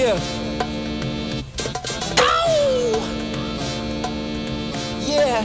Yeah. Ow! Yeah.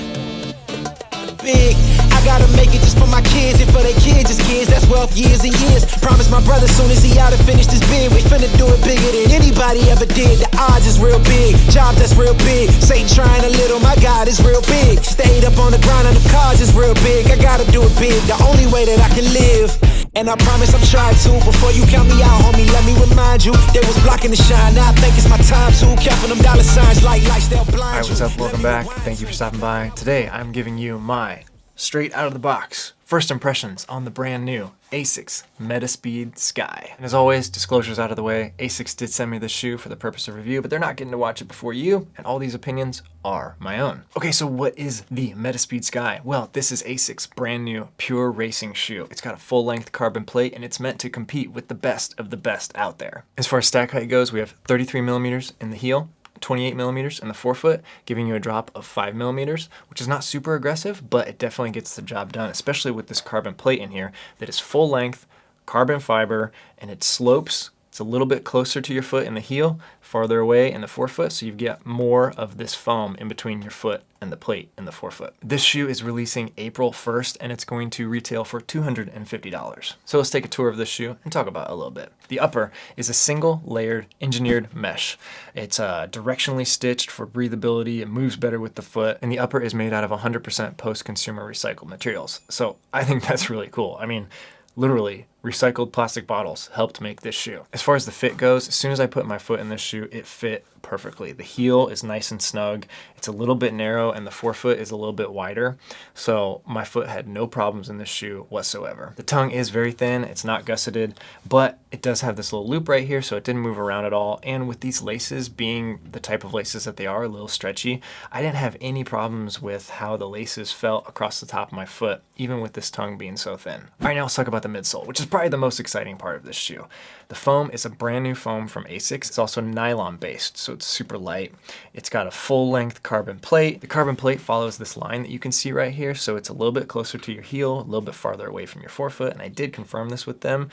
Big. I gotta make it just for my kids and for their kids' kids. That's wealth years and years. Promise my brother soon as he out and finish this bid, we finna do it bigger than anybody ever did. The odds is real big, jobs that's real big. Satan trying a little, my God is real big. Stayed up on the grind on the cards is real big. I gotta do it big, the only way that I can live. And I promise I'm trying to. Before you count me out, homie, let me remind you, they was blocking the shine. Now I think it's my time to count for them dollar signs like lights, they'll blind you. Alright, what's up? Welcome back. Thank you for stopping by. Today, I'm giving you my straight out of the box first impressions on the brand new Asics Metaspeed Sky. And as always, disclosures out of the way, Asics did send me this shoe for the purpose of review, but they're not getting to watch it before you, and all these opinions are my own. Okay, so what is the Metaspeed Sky? Well, this is Asics' brand new pure racing shoe. It's got a full-length carbon plate, and it's meant to compete with the best of the best out there. As far as stack height goes, we have 33 millimeters in the heel, 28 millimeters in the forefoot, giving you a drop of 5 millimeters, which is not super aggressive, but it definitely gets the job done, especially with this carbon plate in here that is full length, carbon fiber, and it slopes. It's a little bit closer to your foot in the heel, farther away in the forefoot, so you get more of this foam in between your foot and the plate in the forefoot. This shoe is releasing April 1st, and it's going to retail for $250. So let's take a tour of this shoe and talk about it a little bit. The upper is a single layered engineered mesh. It's directionally stitched for breathability, it moves better with the foot, and the upper is made out of 100% post-consumer recycled materials. So I think that's really cool. I mean, literally, recycled plastic bottles helped make this shoe. As far as the fit goes, as soon as I put my foot in this shoe, it fit perfectly. The heel is nice and snug. It's a little bit narrow and the forefoot is a little bit wider. So my foot had no problems in this shoe whatsoever. The tongue is very thin. It's not gusseted, but it does have this little loop right here, so it didn't move around at all. And with these laces being the type of laces that they are, a little stretchy, I didn't have any problems with how the laces felt across the top of my foot, even with this tongue being so thin. All right, now let's talk about the midsole, which is probably the most exciting part of this shoe. The foam is a brand new foam from Asics. It's also nylon based, so it's super light. It's got a full length carbon plate. The carbon plate follows this line that you can see right here, so it's a little bit closer to your heel, a little bit farther away from your forefoot, and I did confirm this with them.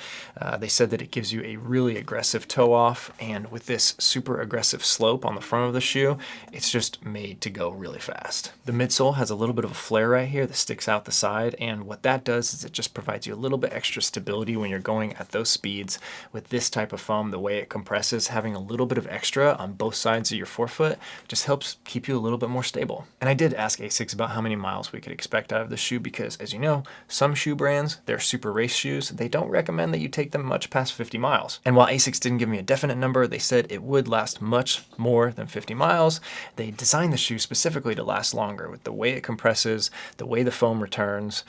They said that it gives you a really aggressive toe off, and with this super aggressive slope on the front of the shoe, it's just made to go really fast. The midsole has a little bit of a flare right here that sticks out the side, and what that does is it just provides you a little bit extra stability when you're going at those speeds. With this type of foam, the way it compresses, having a little bit of extra on both sides of your forefoot just helps keep you a little bit more stable. And I did ask Asics about how many miles we could expect out of the shoe because, as you know, some shoe brands, they're super race shoes, they don't recommend that you take them much past 50 miles. And while Asics didn't give me a definite number, they said it would last much more than 50 miles. They designed the shoe specifically to last longer with the way it compresses, the way the foam returns.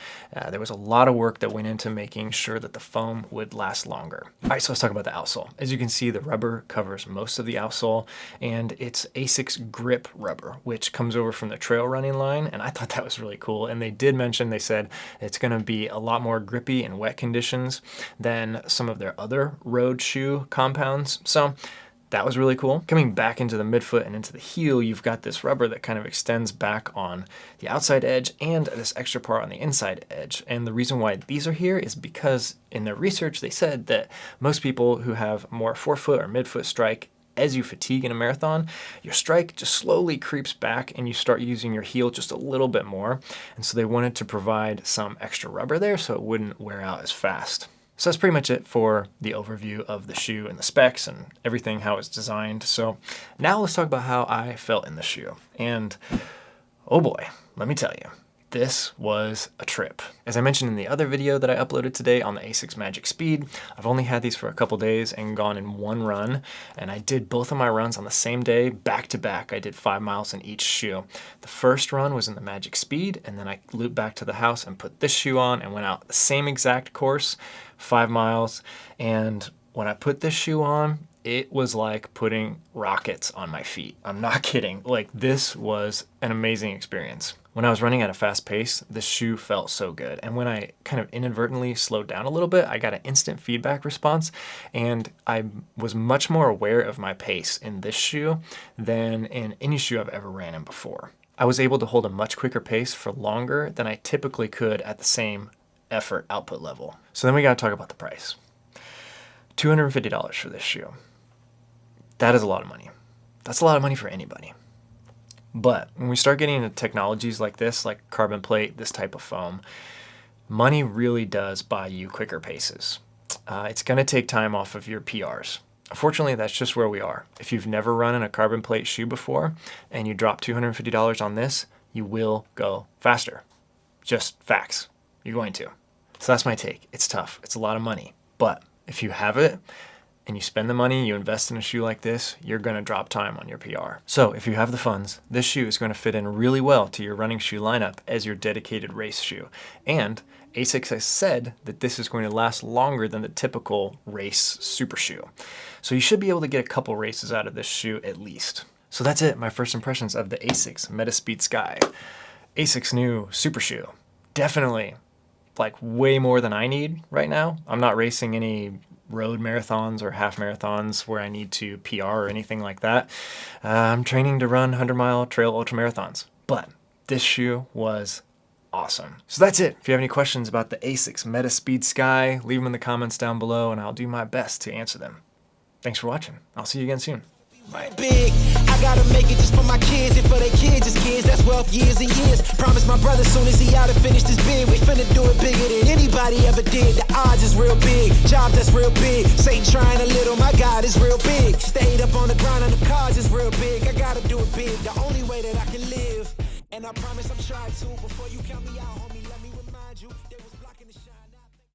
There was a lot of work that went into making sure that the foam would last longer. All right, so let's talk about the outsole. As you can see, the rubber covers most of the outsole, and it's Asics grip rubber, which comes over from the trail running line, and I thought that was really cool. And they did mention, they said it's going to be a lot more grippy in wet conditions than some of their other road shoe compounds. So that was really cool. Coming back into the midfoot and into the heel, you've got this rubber that kind of extends back on the outside edge and this extra part on the inside edge. And the reason why these are here is because in their research, they said that most people who have more forefoot or midfoot strike, as you fatigue in a marathon, your strike just slowly creeps back and you start using your heel just a little bit more. And so they wanted to provide some extra rubber there so it wouldn't wear out as fast. So that's pretty much it for the overview of the shoe and the specs and everything, how it's designed. So now let's talk about how I felt in the shoe. And oh boy, let me tell you, this was a trip. As I mentioned in the other video that I uploaded today on the Asics Magic Speed, I've only had these for a couple days and gone in one run, and I did both of my runs on the same day, back to back. I did 5 miles in each shoe. The first run was in the Magic Speed, and then I looped back to the house and put this shoe on and went out the same exact course, 5 miles, and when I put this shoe on, it was like putting rockets on my feet. I'm not kidding. Like, this was an amazing experience. When I was running at a fast pace, this shoe felt so good. And when I kind of inadvertently slowed down a little bit, I got an instant feedback response, and I was much more aware of my pace in this shoe than in any shoe I've ever ran in before. I was able to hold a much quicker pace for longer than I typically could at the same effort output level. So then we got to talk about the price. $250 for this shoe. That is a lot of money. That's a lot of money for anybody. But when we start getting into technologies like this, like carbon plate, this type of foam, money really does buy you quicker paces. It's going to take time off of your PRs. Unfortunately, that's just where we are. If you've never run in a carbon plate shoe before and you drop $250 on this, you will go faster. Just facts. You're going to. So that's my take. It's tough. It's a lot of money. But if you have it and you spend the money, you invest in a shoe like this, you're going to drop time on your PR. So if you have the funds, this shoe is going to fit in really well to your running shoe lineup as your dedicated race shoe. And Asics has said that this is going to last longer than the typical race super shoe. So you should be able to get a couple races out of this shoe at least. So that's it, my first impressions of the Asics Metaspeed Sky. Asics' new super shoe. Definitely like way more than I need right now. I'm not racing any road marathons or half marathons where I need to PR or anything like that. I'm training to run 100-mile trail ultra marathons, but this shoe was awesome. So that's it. If you have any questions about the Asics Metaspeed Sky, leave them in the comments down below and I'll do my best to answer them. Thanks for watching. I'll see you again soon. Bye. Big, I gotta make it just for my kids and for their kids' kids. That's wealth years and years. Promise my brother soon as he out and finish this bid, we finna do it bigger than anybody ever did. The odds is real big, jobs that's real big. Satan trying a little, my God is real big. Stayed up on the grind on the cars is real big. I gotta do it big, the only way that I can live. And I promise I'm trying to before you count me out.